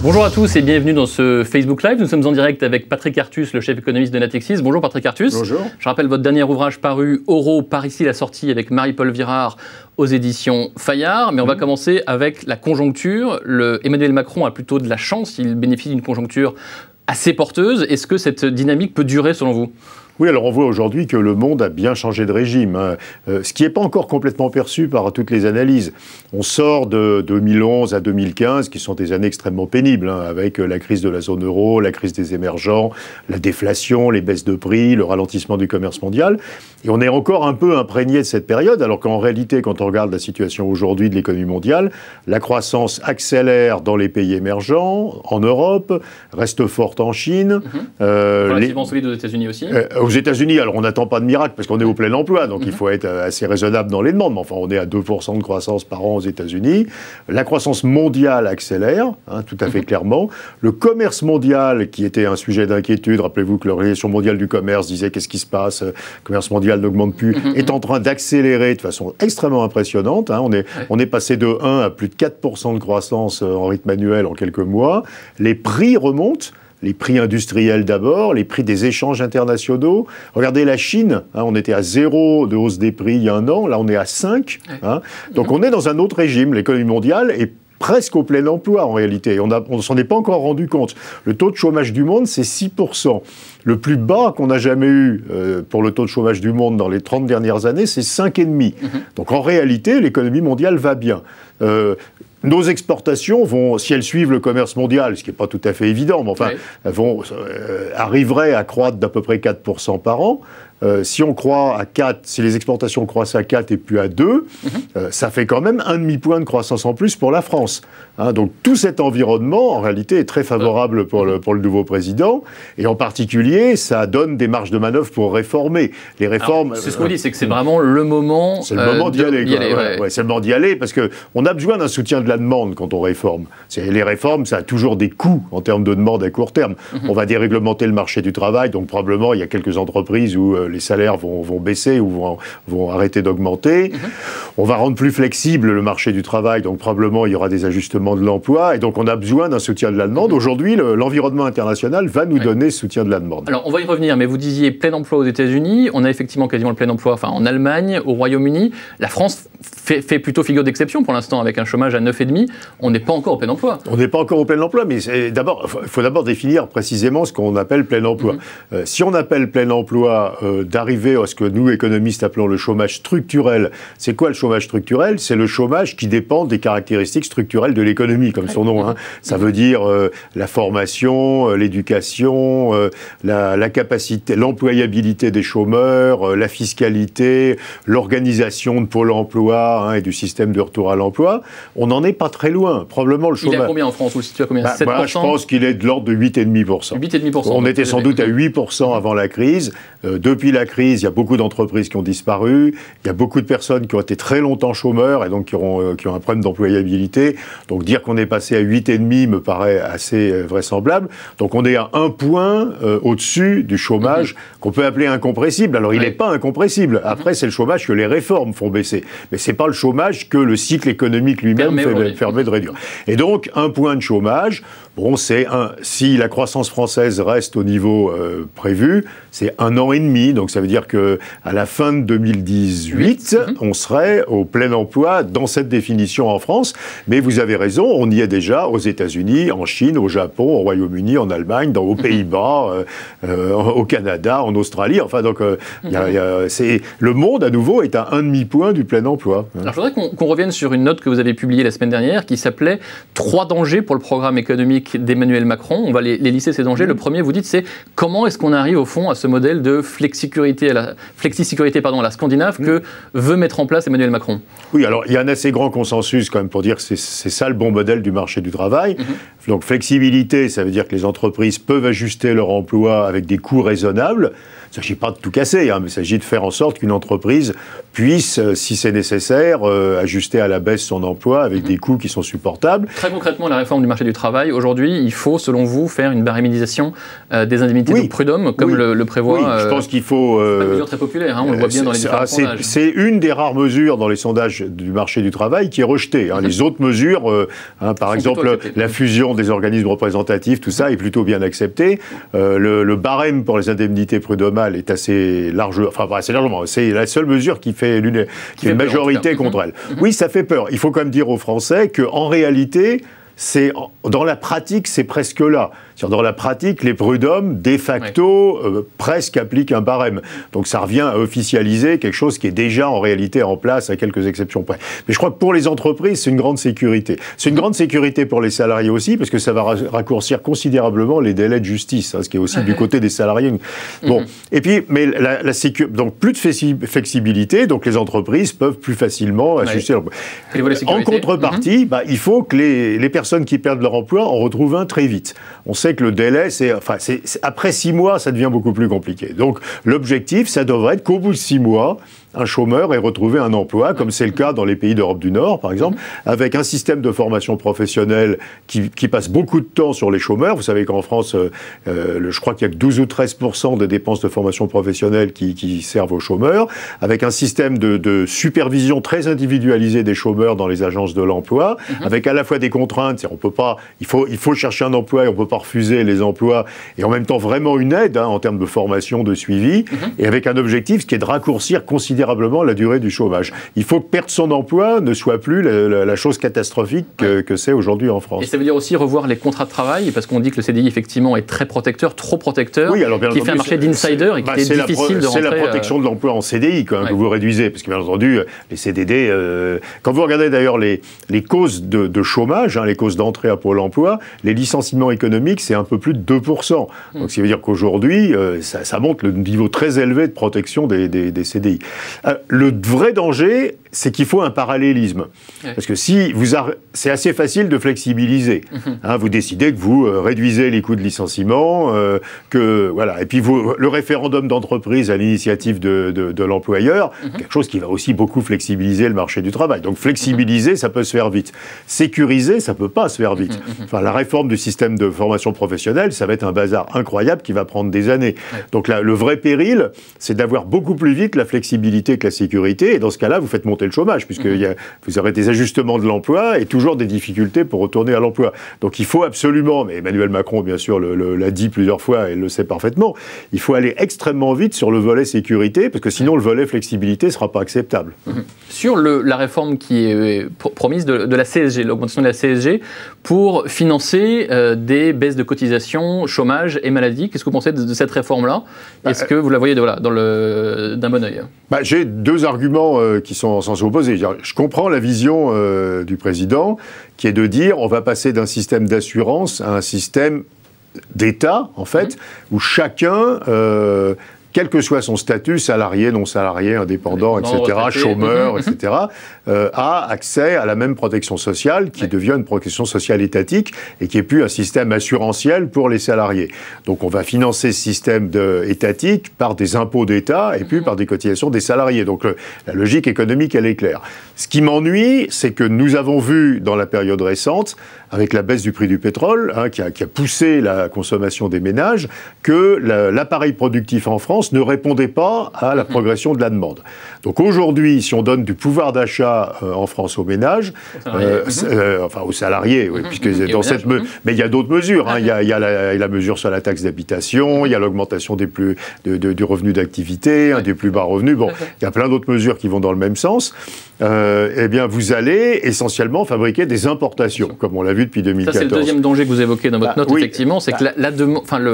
Bonjour à tous et bienvenue dans ce Facebook Live. Nous sommes en direct avec Patrick Artus, le chef économiste de Natixis. Bonjour Patrick Artus. Bonjour. Je rappelle votre dernier ouvrage paru, Euro, par ici la sortie avec Marie-Paul Virard aux éditions Fayard. Mais on va commencer avec la conjoncture. Emmanuel Macron a plutôt de la chance, il bénéficie d'une conjoncture assez porteuse. Est-ce que cette dynamique peut durer selon vous ? Oui, alors on voit aujourd'hui que le monde a bien changé de régime, ce qui n'est pas encore complètement perçu par toutes les analyses. On sort de 2011 à 2015, qui sont des années extrêmement pénibles, avec la crise de la zone euro, la crise des émergents, la déflation, les baisses de prix, le ralentissement du commerce mondial. Et on est encore un peu imprégné de cette période, alors qu'en réalité, quand on regarde la situation aujourd'hui de l'économie mondiale, la croissance accélère dans les pays émergents, en Europe, reste forte en Chine. Relativement solide aux États-Unis aussi. Aux États-Unis, alors on n'attend pas de miracle parce qu'on est au plein emploi, donc il faut être assez raisonnable dans les demandes. Mais enfin, on est à 2% de croissance par an aux États-Unis. La croissance mondiale accélère, tout à fait clairement. Le commerce mondial, qui était un sujet d'inquiétude, rappelez-vous que l'Organisation mondiale du commerce disait qu'est-ce qui se passe, le commerce mondial n'augmente plus, est en train d'accélérer de façon extrêmement impressionnante. On est passé de 1 à plus de 4% de croissance en rythme annuel en quelques mois. Les prix remontent. Les prix industriels d'abord, les prix des échanges internationaux. Regardez la Chine, on était à 0 de hausse des prix il y a un an, là on est à 5. Donc on est dans un autre régime. L'économie mondiale est presque au plein emploi en réalité. On ne s'en est pas encore rendu compte. Le taux de chômage du monde, c'est 6%. Le plus bas qu'on a jamais eu pour le taux de chômage du monde dans les 30 dernières années, c'est 5,5%. Donc en réalité, l'économie mondiale va bien. Nos exportations vont, si elles suivent le commerce mondial, ce qui n'est pas tout à fait évident, mais enfin, elles arriveraient à croître d'à peu près 4% par an. Si on croit à 4, si les exportations croissent à 4 et puis à 2, ça fait quand même un demi-point de croissance en plus pour la France. Donc tout cet environnement, en réalité, est très favorable pour le nouveau président. Et en particulier, ça donne des marges de manœuvre pour réformer. Les réformes... C'est ce qu'on dit, c'est que c'est vraiment le moment... C'est le moment d'y aller. C'est le moment d'y aller parce qu'on a besoin d'un soutien de la demande quand on réforme. Les réformes, ça a toujours des coûts en termes de demande à court terme. On va déréglementer le marché du travail, donc probablement il y a quelques entreprises où les salaires vont baisser ou vont arrêter d'augmenter. On va rendre plus flexible le marché du travail, donc probablement il y aura des ajustements de l'emploi, et donc on a besoin d'un soutien de la demande. Aujourd'hui, l'environnement international va nous donner ce soutien de la demande. Alors on va y revenir, mais vous disiez plein emploi aux États-Unis, on a effectivement quasiment le plein emploi en Allemagne, au Royaume-Uni. La France fait plutôt figure d'exception pour l'instant, avec un chômage à 9,5. On n'est pas encore au plein emploi. On n'est pas encore au plein emploi, mais il faut d'abord définir précisément ce qu'on appelle plein emploi. Si on appelle plein emploi d'arriver à ce que nous, économistes, appelons le chômage structurel, c'est quoi le chômage structurel ? C'est le chômage qui dépend des caractéristiques structurelles de l'économie, comme son nom. Ça veut dire la formation, l'éducation, la capacité, l'employabilité des chômeurs, la fiscalité, l'organisation de Pôle emploi et du système de retour à l'emploi. On n'en est pas très loin. Probablement le chômage... Il est à combien en France ? Vous le situez à combien ? 7%? Je pense qu'il est de l'ordre de 8,5%. 8,5%. On était sans doute à 8% avant la crise. Depuis la crise, il y a beaucoup d'entreprises qui ont disparu. Il y a beaucoup de personnes qui ont été très longtemps chômeurs et donc qui ont un problème d'employabilité. Donc dire qu'on est passé à 8,5 me paraît assez vraisemblable. Donc on est à 1 point au-dessus du chômage qu'on peut appeler incompressible. Alors il n'est pas incompressible. Après, c'est le chômage que les réformes font baisser. Mais ce n'est pas le chômage que le cycle économique lui-même permet de réduire. Et donc, 1 point de chômage, si la croissance française reste au niveau prévu, c'est 1 an et demi. Donc ça veut dire qu'à la fin de 2018, on serait au plein emploi dans cette définition en France. Mais vous avez raison, on y est déjà aux États-Unis, en Chine, au Japon, au Royaume-Uni, en Allemagne, aux Pays-Bas, au Canada, en Australie. Enfin, donc, le monde, à nouveau, est à 1 demi-point du plein emploi. Alors, je voudrais qu'on revienne sur une note que vous avez publiée la semaine dernière qui s'appelait « 3 dangers pour le programme économique d'Emmanuel Macron ». On va les lister, ces dangers. Le premier, vous dites, c'est comment est-ce qu'on arrive, au fond, à ce modèle de flexisécurité à la scandinave que veut mettre en place Emmanuel Macron. Oui, alors il y a un assez grand consensus quand même pour dire que c'est ça le bon modèle du marché du travail. Donc flexibilité, ça veut dire que les entreprises peuvent ajuster leur emploi avec des coûts raisonnables. Il ne s'agit pas de tout casser, mais il s'agit de faire en sorte qu'une entreprise puisse, si c'est nécessaire, ajuster à la baisse son emploi avec des coûts qui sont supportables. Très concrètement, la réforme du marché du travail, aujourd'hui, il faut, selon vous, faire une baréménisation des indemnités de prud'homme, comme le prévoit... Oui, je pense qu'il faut... c'est pas une mesure très populaire, on le voit bien dans les différents sondages. C'est une des rares mesures dans les sondages du marché du travail qui est rejetée. Les autres mesures, par exemple, la fusion des organismes représentatifs, tout ça est plutôt bien accepté. Le barème pour les indemnités prud'homales est assez large, assez largement. C'est la seule mesure qui fait une majorité contre elle. Oui, ça fait peur. Il faut quand même dire aux Français qu'en réalité, dans la pratique, c'est presque là. Dans la pratique, les prud'hommes, de facto, presque appliquent un barème. Donc ça revient à officialiser quelque chose qui est déjà en réalité en place, à quelques exceptions près. Mais je crois que pour les entreprises, c'est une grande sécurité. C'est une grande sécurité pour les salariés aussi, parce que ça va raccourcir considérablement les délais de justice, ce qui est aussi du côté des salariés. Bon, et puis, mais donc plus de flexibilité, donc les entreprises peuvent plus facilement ajuster leur... En contrepartie, il faut que les personnes qui perdent leur emploi en retrouvent un très vite. On sait que le délai, après 6 mois, ça devient beaucoup plus compliqué. Donc, l'objectif, ça devrait être qu'au bout de 6 mois, un chômeur ait retrouvé un emploi, comme c'est le cas dans les pays d'Europe du Nord, par exemple, avec un système de formation professionnelle qui passe beaucoup de temps sur les chômeurs. Vous savez qu'en France, je crois qu'il y a que 12 ou 13% des dépenses de formation professionnelle qui servent aux chômeurs, avec un système de supervision très individualisé des chômeurs dans les agences de l'emploi, avec à la fois des contraintes, on peut pas, il faut chercher un emploi et on peut pas refuser les emplois, et en même temps vraiment une aide en termes de formation, de suivi, et avec un objectif qui est de raccourcir considérablement la durée du chômage. Il faut que perdre son emploi ne soit plus la chose catastrophique que c'est aujourd'hui en France. Et ça veut dire aussi revoir les contrats de travail, parce qu'on dit que le CDI, effectivement, est très protecteur, trop protecteur, qui fait un marché d'insider et qui est difficile de rentrer... C'est la protection de l'emploi en CDI que vous réduisez, parce que bien entendu, les CDD... quand vous regardez d'ailleurs les causes de chômage, les causes d'entrée à Pôle emploi, les licenciements économiques, c'est un peu plus de 2%. Donc ça veut dire qu'aujourd'hui, ça montre le niveau très élevé de protection des CDI. Le vrai danger, c'est qu'il faut un parallélisme. Parce que c'est assez facile de flexibiliser. Vous décidez que vous réduisez les coûts de licenciement, et puis le référendum d'entreprise à l'initiative de l'employeur, quelque chose qui va aussi beaucoup flexibiliser le marché du travail. Donc flexibiliser, ça peut se faire vite. Sécuriser, ça peut pas se faire vite. La réforme du système de formation professionnelle, ça va être un bazar incroyable qui va prendre des années. Donc le vrai péril, c'est d'avoir beaucoup plus vite la flexibilité que la sécurité, et dans ce cas-là, vous faites monter le chômage, puisque vous aurez des ajustements de l'emploi et toujours des difficultés pour retourner à l'emploi. Donc il faut absolument, mais Emmanuel Macron, bien sûr, l'a dit plusieurs fois et le sait parfaitement, il faut aller extrêmement vite sur le volet sécurité, parce que sinon le volet flexibilité ne sera pas acceptable. Sur la réforme qui est promise de la CSG, l'augmentation de la CSG, pour financer des baisses de cotisations, chômage et maladie, qu'est-ce que vous pensez de cette réforme-là? Est-ce que vous la voyez d'un bon œil? J'ai 2 arguments qui sont en sens opposé. Je comprends la vision du président, qui est de dire on va passer d'un système d'assurance à un système d'État, en fait, où chacun... quel que soit son statut, salarié, non salarié, indépendant, etc., chômeur, etc., a accès à la même protection sociale qui devient une protection sociale étatique et qui n'est plus un système assurantiel pour les salariés. Donc on va financer ce système étatique par des impôts d'État et puis par des cotisations des salariés. Donc la logique économique, elle est claire. Ce qui m'ennuie, c'est que nous avons vu dans la période récente, avec la baisse du prix du pétrole, qui a poussé la consommation des ménages, que l'appareil productif en France ne répondait pas à la progression de la demande. Donc aujourd'hui, si on donne du pouvoir d'achat en France aux ménages, aux salariés, puisque dans cette mais il y a d'autres mesures. Il y a la mesure sur la taxe d'habitation, il y a l'augmentation du revenu d'activité, des plus bas revenus. Bon, il y a plein d'autres mesures qui vont dans le même sens. Eh bien, vous allez essentiellement fabriquer des importations, comme on l'a vu depuis 2014. Ça, c'est le deuxième danger que vous évoquez dans votre note, effectivement, c'est que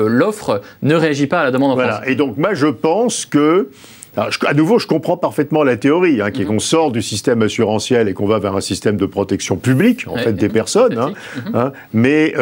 l'offre ne réagit pas à la demande en France. Et donc, moi, je pense que... Alors, à nouveau, je comprends parfaitement la théorie, qui est qu'on sort du système assurantiel et qu'on va vers un système de protection publique, en fait, des personnes. Mais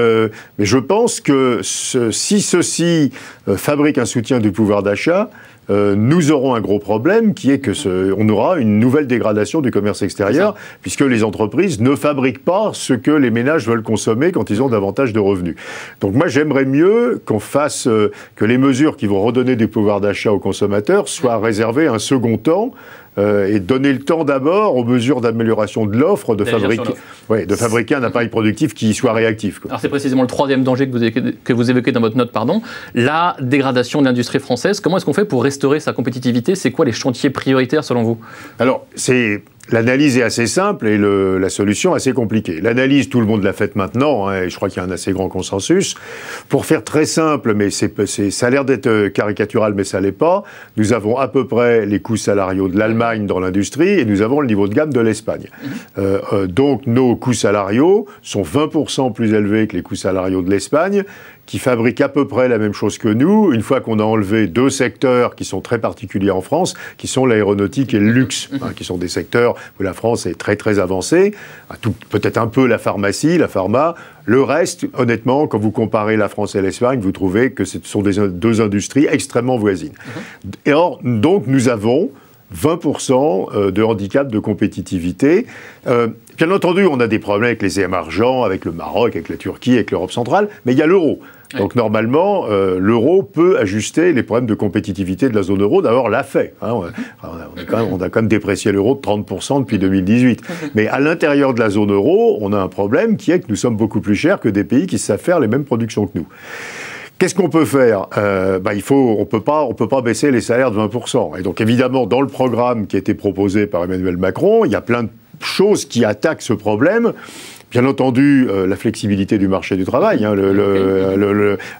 je pense que si ceci fabrique un soutien du pouvoir d'achat, nous aurons un gros problème qui est que on aura une nouvelle dégradation du commerce extérieur, puisque les entreprises ne fabriquent pas ce que les ménages veulent consommer quand ils ont davantage de revenus. Donc moi, j'aimerais mieux qu'on fasse que les mesures qui vont redonner du pouvoir d'achat aux consommateurs soient réservées un second temps, et donner le temps d'abord aux mesures d'amélioration de l'offre de fabriquer un appareil productif qui soit réactif, quoi. Alors c'est précisément le troisième danger que vous évoquez dans votre note, la dégradation de l'industrie française. Comment est-ce qu'on fait pour restaurer sa compétitivité? C'est quoi les chantiers prioritaires selon vous? Alors, l'analyse est assez simple et la solution assez compliquée. L'analyse, tout le monde l'a faite maintenant, et je crois qu'il y a un assez grand consensus. Pour faire très simple, mais ça a l'air d'être caricatural, mais ça l'est pas, nous avons à peu près les coûts salariaux de l'Allemagne dans l'industrie et nous avons le niveau de gamme de l'Espagne. Donc nos coûts salariaux sont 20% plus élevés que les coûts salariaux de l'Espagne, qui fabrique à peu près la même chose que nous, une fois qu'on a enlevé deux secteurs qui sont très particuliers en France, qui sont l'aéronautique et le luxe, qui sont des secteurs où la France est très très avancée, peut-être un peu la pharmacie, la pharma. Le reste, honnêtement, quand vous comparez la France et l'Espagne, vous trouvez que ce sont deux industries extrêmement voisines. Et or, donc, nous avons 20% de handicap de compétitivité. Bien entendu, on a des problèmes avec les émergents, avec le Maroc, avec la Turquie, avec l'Europe centrale, mais il y a l'euro. Donc normalement, l'euro peut ajuster les problèmes de compétitivité de la zone euro. D'abord, l'a fait. On a quand même déprécié l'euro de 30% depuis 2018. Mais à l'intérieur de la zone euro, on a un problème qui est que nous sommes beaucoup plus chers que des pays qui savent faire les mêmes productions que nous. Qu'est-ce qu'on peut faire? On peut pas baisser les salaires de 20%. Et donc évidemment, dans le programme qui a été proposé par Emmanuel Macron, il y a plein de choses qui attaquent ce problème. Bien entendu, la flexibilité du marché du travail,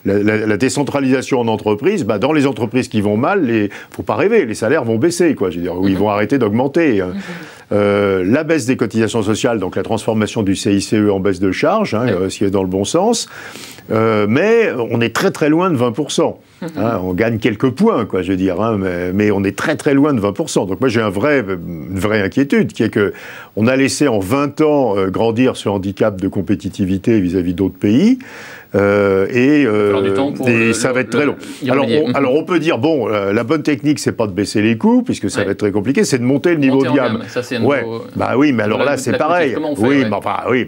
la décentralisation en entreprise. Dans les entreprises qui vont mal, faut pas rêver, les salaires vont baisser, quoi. Je veux dire, ou ils vont arrêter d'augmenter. La baisse des cotisations sociales, donc la transformation du CICE en baisse de charges, ce qui est dans le bon sens. Mais on est très très loin de 20%. On gagne quelques points, quoi, je veux dire, mais on est très très loin de 20%. Donc moi j'ai une vraie inquiétude, qui est que on a laissé en 20 ans grandir ce handicap de compétitivité vis-à-vis d'autres pays. Et ça va être très long. Alors on peut dire, bon, la bonne technique, c'est pas de baisser les coûts, puisque ça va être très compliqué, c'est de monter le niveau de gamme. Ça, c'est oui, mais alors là, c'est pareil.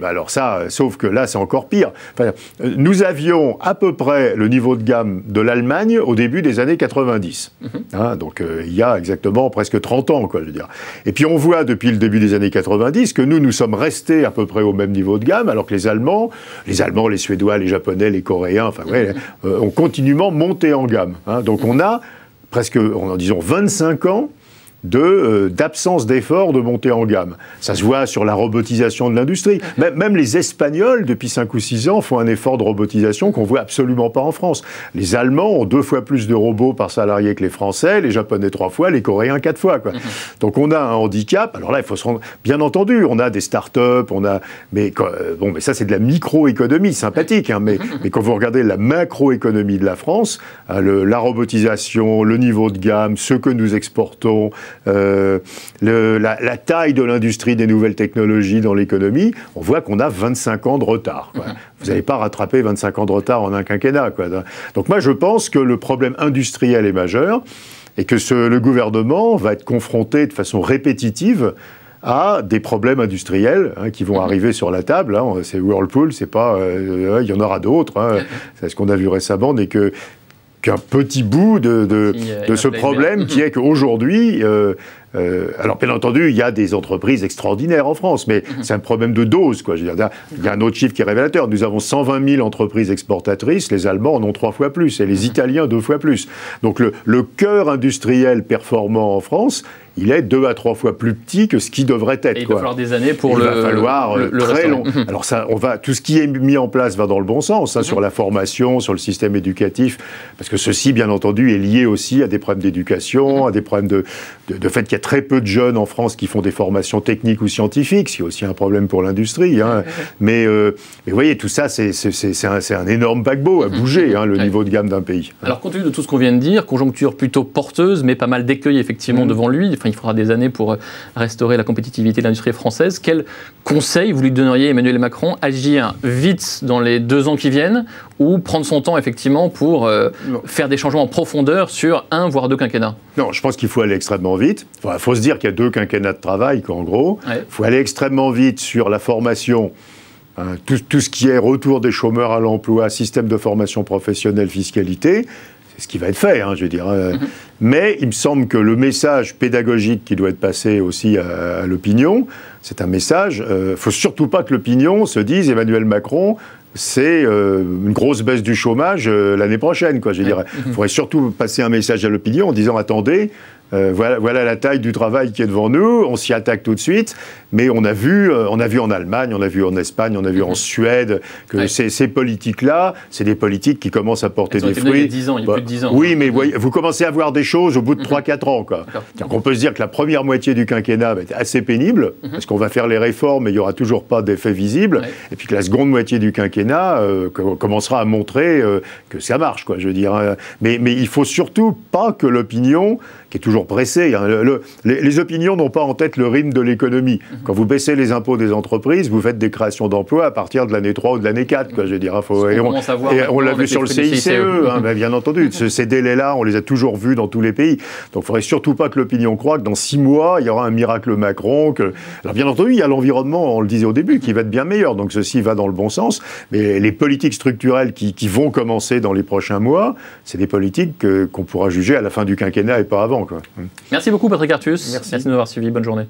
Alors ça, sauf que là, c'est encore pire. Nous avions à peu près le niveau de gamme de l'Allemagne au début des années 90. Donc il y a exactement presque 30 ans, quoi, je veux dire. Et puis on voit depuis le début des années 90 que nous sommes restés à peu près au même niveau de gamme, alors que les Allemands, les Suédois, les Japonais, les Coréens, ont continuellement monté en gamme. Donc on a presque, disons, 25 ans d'absence d'effort de montée en gamme. Ça se voit sur la robotisation de l'industrie. Même les Espagnols, depuis 5 ou 6 ans, font un effort de robotisation qu'on voit absolument pas en France. Les Allemands ont 2 fois plus de robots par salarié que les Français, les Japonais 3 fois, les Coréens 4 fois, quoi. Donc on a un handicap. Alors là, il faut se rendre... Bien entendu, on a des start-up, mais ça, c'est de la microéconomie sympathique, mais quand vous regardez la macroéconomie de la France, la robotisation, le niveau de gamme, ce que nous exportons, la taille de l'industrie des nouvelles technologies dans l'économie, on voit qu'on a 25 ans de retard, quoi. Vous n'allez pas rattraper 25 ans de retard en un quinquennat, quoi. Donc moi, je pense que le problème industriel est majeur et que le gouvernement va être confronté de façon répétitive à des problèmes industriels qui vont arriver sur la table. C'est Whirlpool, c'est pas... il y en aura d'autres. C'est ce qu'on a vu récemment, n'est qu'un petit bout de ce problème qui est qu'aujourd'hui, alors bien entendu, il y a des entreprises extraordinaires en France, mais c'est un problème de dose, quoi. Je veux dire, il y a un autre chiffre qui est révélateur. Nous avons 120 000 entreprises exportatrices, les Allemands en ont 3 fois plus, et les Italiens 2 fois plus. Donc le cœur industriel performant en France, il est 2 à 3 fois plus petit que ce qui devrait être. Et il va falloir des années pour il va falloir très long. Alors ça, tout ce qui est mis en place va dans le bon sens, sur la formation, sur le système éducatif, parce que ceci, bien entendu, est lié aussi à des problèmes d'éducation, à des problèmes de fait qu'il y a très peu de jeunes en France qui font des formations techniques ou scientifiques, ce qui est aussi un problème pour l'industrie. Mais vous voyez, tout ça, c'est un énorme paquebot à bouger, le niveau de gamme d'un pays. Alors, compte tenu de tout ce qu'on vient de dire, conjoncture plutôt porteuse, mais pas mal d'écueils effectivement devant lui. Il faudra des années pour restaurer la compétitivité de l'industrie française. Quel conseil vous lui donneriez, Emmanuel Macron? Agir vite dans les 2 ans qui viennent ou prendre son temps effectivement pour faire des changements en profondeur sur 1 voire 2 quinquennats? Non, je pense qu'il faut aller extrêmement vite. Il faut se dire qu'il y a 2 quinquennats de travail, qu'en gros, il faut aller extrêmement vite sur la formation, tout ce qui est retour des chômeurs à l'emploi, système de formation professionnelle, fiscalité. C'est ce qui va être fait, je veux dire. Mais il me semble que le message pédagogique qui doit être passé aussi à l'opinion, c'est un message. Il ne faut surtout pas que l'opinion se dise Emmanuel Macron, c'est une grosse baisse du chômage l'année prochaine, quoi. Je dirais. Il faudrait surtout passer un message à l'opinion en disant attendez. Voilà la taille du travail qui est devant nous, on s'y attaque tout de suite, mais on a vu en Allemagne, on a vu en Espagne, on a vu en Suède que ces politiques-là, c'est des politiques qui commencent à porter des fruits. Il y a 10 ans, il y a plus de 10 ans. Oui, mais vous commencez à voir des choses au bout de 3-4 ans. Donc on peut se dire que la première moitié du quinquennat va être assez pénible, parce qu'on va faire les réformes et il n'y aura toujours pas d'effet visible, et puis que la seconde moitié du quinquennat commencera à montrer que ça marche, quoi, je veux dire. Mais il ne faut surtout pas que l'opinion, qui est toujours pressée, les opinions n'ont pas en tête le rythme de l'économie. Quand vous baissez les impôts des entreprises, vous faites des créations d'emplois à partir de l'année 3 ou de l'année 4, quoi, je veux dire. On l'a vu sur le CICE, bien entendu. Ces délais-là, on les a toujours vus dans tous les pays. Donc il ne faudrait surtout pas que l'opinion croie que dans 6 mois, il y aura un miracle Macron. Alors bien entendu, il y a l'environnement, on le disait au début, qui va être bien meilleur. Donc ceci va dans le bon sens. Mais les politiques structurelles qui vont commencer dans les prochains mois, c'est des politiques qu'on pourra juger à la fin du quinquennat et pas avant, quoi. Merci beaucoup Patrick Artus. Merci de nous avoir suivis. Bonne journée.